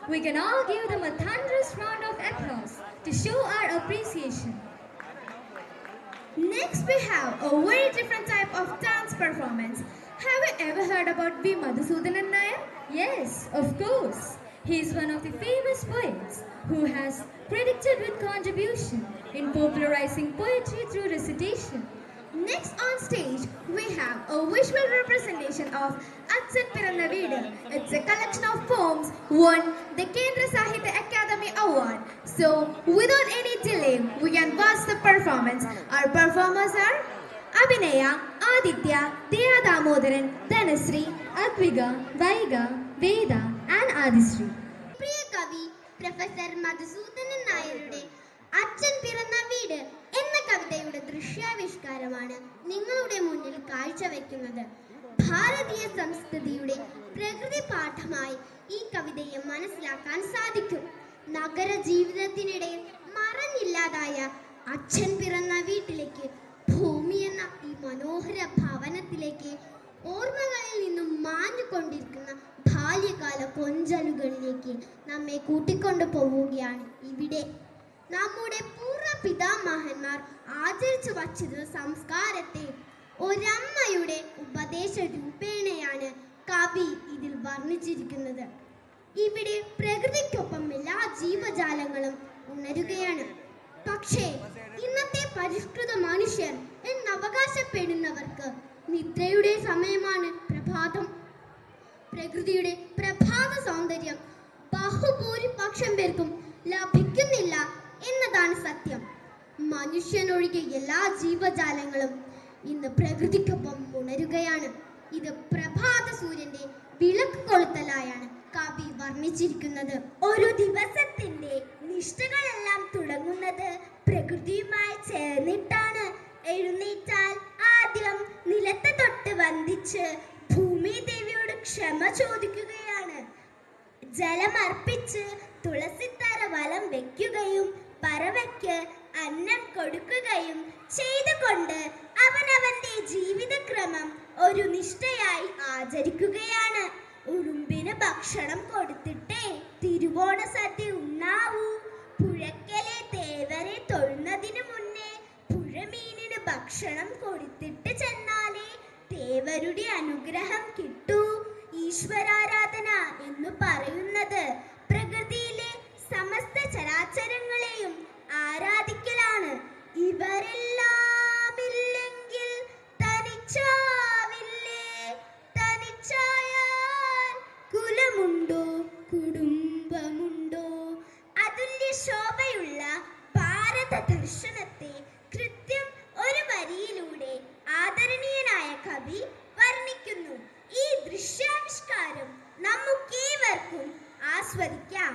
We can all give them a thunderous round of applause to show our appreciation. Next, we have a very different type of dance performance. Have you ever heard about V. Madhusudanan Nair? Yes, of course. He is one of the famous poets who has credited with contribution in popularizing poetry through recitation. Next on stage, we have a visual representation of Achan Piranna Veedu. It's a collection of poems won the Kendra Sahitya Academy Award. So, without any delay, we can watch the performance. Our performers are Abhinaya, Aditya, Deya Damodaran, Dhanasri, Adviga, Vaiga, Veda, and Adisri. പ്രിയ കവി professor Madhusoodanan നായരുടെ അച്ഛൻ പിറന്ന വീട് എന്ന കവിതയുടെ ദൃശ്യാവിഷ്കാരമാണ് നിങ്ങളുടെ മുന്നിൽ കാഴ്ചവെക്കുന്നത്. ഭാരതീയ സംസ്കൃതിയുടെ പ്രകൃതി പാഠമായി ഈ കവിതയെ മനസ്സിലാക്കാൻ സാധിക്കും. നഗര ജീവിതത്തിനിടയിൽ മറഞ്ഞില്ലാതായ അച്ഛൻ പിറന്ന വീട്ടിലേക്ക്, ഭൂമി എന്ന ഈ മനോഹര ഭവനത്തിലേക്ക് ഓർമ്മകളിൽ നിന്നും മാഞ്ഞുകൊണ്ടിരിക്കുന്ന ബാല്യകാല കൊഞ്ചലുകളിലേക്ക് നമ്മെ കൂട്ടിക്കൊണ്ടു പോവുകയാണ് ഇവിടെ. നമ്മുടെ പൂർവ്വ പിതാമഹന്മാർ ആചരിച്ചു വച്ചത് സംസ്കാരത്തെ ഒരമ്മയുടെ ഉപദേശ രൂപേണയാണ് കവി ഇതിൽ വർണ്ണിച്ചിരിക്കുന്നത്. ഇവിടെ പ്രകൃതിക്കൊപ്പം എല്ലാ ജീവജാലങ്ങളും ഉണരുകയാണ്. പക്ഷേ ഇന്നത്തെ പരിഷ്കൃത മനുഷ്യർ എന്നവകാശപ്പെടുന്നവർക്ക് നിദ്രയുടെ സമയമാണ് പ്രഭാതം. പ്രകൃതിയുടെ പ്രഭാത സൗന്ദര്യം ബഹുഭൂരിപക്ഷം പേർക്കും ലഭിക്കുന്നില്ല എന്നതാണ് സത്യം. മനുഷ്യനൊഴികെ എല്ലാ ജീവജാലങ്ങളും ഇന്ന് പ്രകൃതിക്കൊപ്പം ഉണരുകയാണ്. ഇത് പ്രഭാത സൂര്യന്റെ വിളക്ക് കൊളുത്തലായാണ് കവി വർണ്ണിച്ചിരിക്കുന്നത്. ഒരു ദിവസത്തിന്റെ നിഷ്ഠകളെല്ലാം തുടങ്ങുന്നത് പ്രകൃതിയുമായി ചേർന്നിട്ടാണ്. എഴുന്നേറ്റാൽ ആദ്യം നിലത്ത് തൊട്ട് വന്ദിച്ച് ഭൂമി ദേവിയോട് ക്ഷമ ചോദിക്കുകയാണ്. ജലമർപ്പിച്ച് തുളസിത്തറ വലം വെക്കുകയും പറവയ്ക്ക് അന്നം കൊടുക്കുകയും ചെയ്തുകൊണ്ട് അവനവന്റെ ജീവിതക്രമം ഒരു നിഷ്ഠയായി ആചരിക്കുകയാണ്. ഉറുമ്പിന് ഭക്ഷണം കൊടുത്തിട്ടേ തിരുവോണ സദ്യ ഉണ്ണാവൂ. പുഴക്കലെ തേവരെ തൊഴുന്നതിന് മുന്നേ പുഴമീനിന് ഭക്ഷണം കൊടുത്തിട്ട് ചെന്നാലേ തേവരുടെ അനുഗ്രഹം കിട്ടൂ. ഈശ്വരാരാധന എന്ന് പറയുന്നത് പ്രകൃതിയിലെ സമസ്ത ചരാചരങ്ങളെയും ആരാധിക്കലാണ്. ഇവരെല്ലാം ഇല്ലെങ്കിൽ തനിച്ചാവില്ലേ, തനിച്ചായാൽ കുലമുണ്ടോ കുടുംബമുണ്ടോ? അതുല്യ ശോഭയുള്ള ഭാരത ദർശനത്തെ കൃത്യം ഒരു വരിയിലൂടെ ആദരണീയനായ കവി വർണ്ണിക്കുന്നു. ഈ ദൃശ്യാവിഷ്കാരം നമുക്കേവർക്കും ആസ്വദിക്കാം.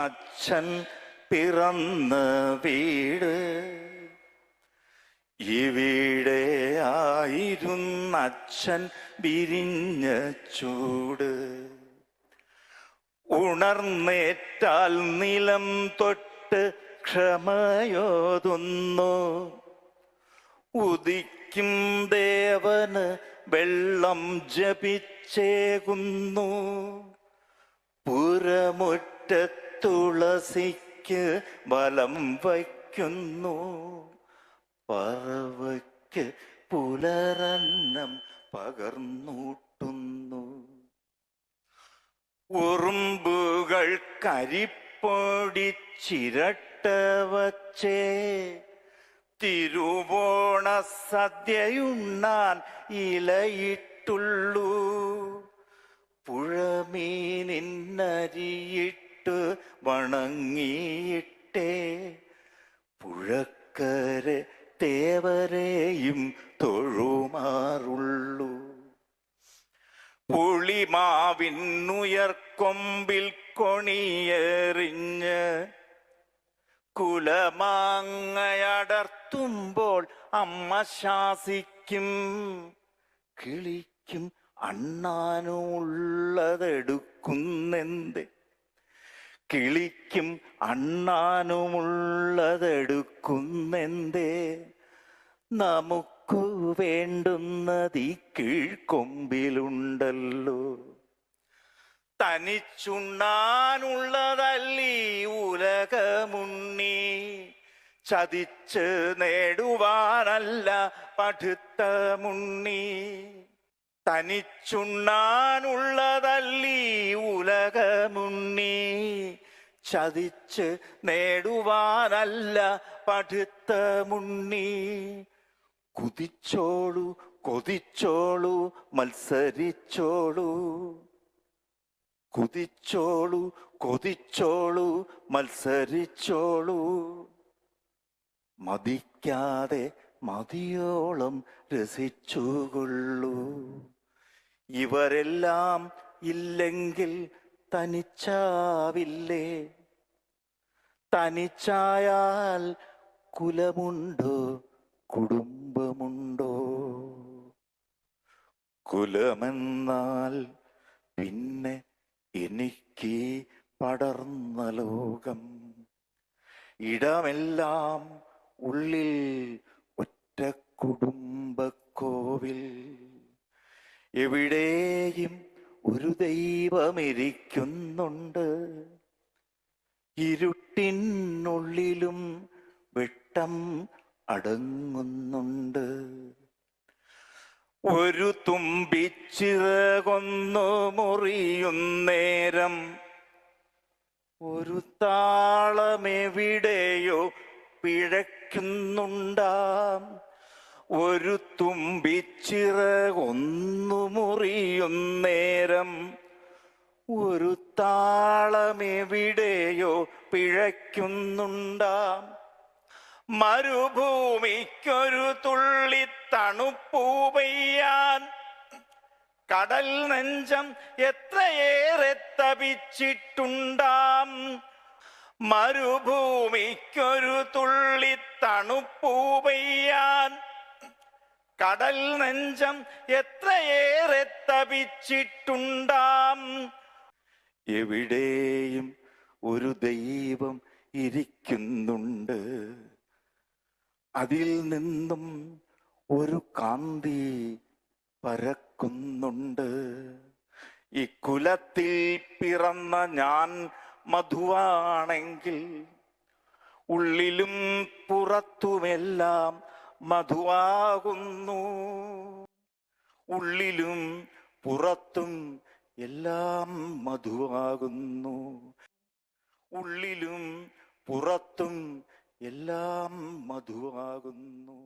അച്ഛൻ പിറന്ന വീട്, ഇവിടെ അച്ഛൻ വിരിഞ്ഞ ചൂട്. ഉണർന്നേറ്റാൽ നിലം തൊട്ട് ക്ഷമയോതുന്നു. ഉദിക്കും ദേവന് വെള്ളം ജപിച്ചേകുന്നു. പുരമുറ്റത്തുളസിക്ക് വലം വയ്ക്കുന്നു. പറവയ്ക്ക് പുലരന്നം പകർന്നൂട്ടുന്നു. ഉറുമ്പുകൾ കരിപ്പൊടിച്ചിരട്ട വച്ചേ തിരുവോണ സദ്യയുണ്ണാൻ ഇലയിട്ടുള്ളൂ. പുഴമീനിന്നരിയിട്ട് വണങ്ങിയിട്ടേ പുഴക്കരെ തേവരെയും തൊഴുമാറുള്ളൂ. പുളിമാവിന്നുയർക്കൊമ്പിൽ കൊണിയെറിഞ്ഞ് കുലമാങ്ങയടർത്തുമ്പോൾ അമ്മ ശാസിക്കും. കിളിക്കും അണ്ണാനുമുള്ളതെടുക്കുന്നെന്തേ, കിളിക്കും അണ്ണാനുമുള്ളതെടുക്കുന്നെന്തേ? നമുക്കു വേണ്ടുന്നത് ഈ കീഴ്ക്കൊമ്പിലുണ്ടല്ലോ. തനിച്ചുണ്ണാനുള്ളതല്ലീ ഉലകമുണ്ണി, ചതിച്ച് നേടുവാനല്ല പഠിത്ത മുണ്ണി. തനിച്ചുണ്ണാനുള്ളതല്ലീ ഉലകമുണ്ണി, ചതിച്ച് നേടുവാനല്ല പഠിത്ത മുണ്ണി. കുതിച്ചോളൂ കൊതിച്ചോളൂ മത്സരിച്ചോളൂ, കുതിച്ചോളൂ കൊതിച്ചോളൂ മത്സരിച്ചോളൂ. മതിക്കാതെ മതിയോളം രസിച്ചുകൊള്ളൂ. ഇവരെല്ലാം ഇല്ലെങ്കിൽ തനിച്ചാവില്ലേ? തനിച്ചായാൽ കുലമുണ്ടോ കുടുംബമുണ്ടോ? കുലമെന്നാൽ പിന്നെ എനിക്ക് പടർന്ന ലോകം, ഇടമെല്ലാം ഉള്ളിൽ ഒറ്റ കുടുംബക്കോവിൽ. എവിടെയും ഒരു ദൈവമിരിക്കുന്നുണ്ട്, ഇരുട്ടിനുള്ളിലും വെട്ടം അടങ്ങുന്നുണ്ട്. ഒരു തുമ്പിച്ചിറകൊന്നു മുറിയുന്നേരം ഒരു താളമെവിടെയോ പിഴയ്ക്കുന്നുണ്ടാം. ഒരു തുമ്പിച്ചിറകൊന്നു മുറിയുന്നേരം ഒരു താളമെവിടെയോ പിഴയ്ക്കുന്നുണ്ടാം. മരുഭൂമിക്കൊരു തുള്ളി തണുപ്പൂ പെയ്യാൻ കടൽ നെഞ്ചം എത്രയേറെ തപിച്ചിട്ടുണ്ടാം. മരുഭൂമിക്കൊരു തുള്ളി തണുപ്പൂ പെയ്യാൻ കടൽ നെഞ്ചം എത്രയേറെ തപിച്ചിട്ടുണ്ടാം. എവിടെയും ഒരു ദൈവം ഇരിക്കുന്നുണ്ട്, അതിൽ നിന്നും ഒരു കാന്തി പരക്കുന്നുണ്ട്. ഈ കുലത്തിൽ പിറന്ന ഞാൻ മധുവാണെങ്കിൽ ഉള്ളിലും പുറത്തുമെല്ലാം മധുവാകുന്നു. ഉള്ളിലും പുറത്തും എല്ലാം മധുവാകുന്നു. ഉള്ളിലും പുറത്തും എല്ലാം മധുവാകുന്നു.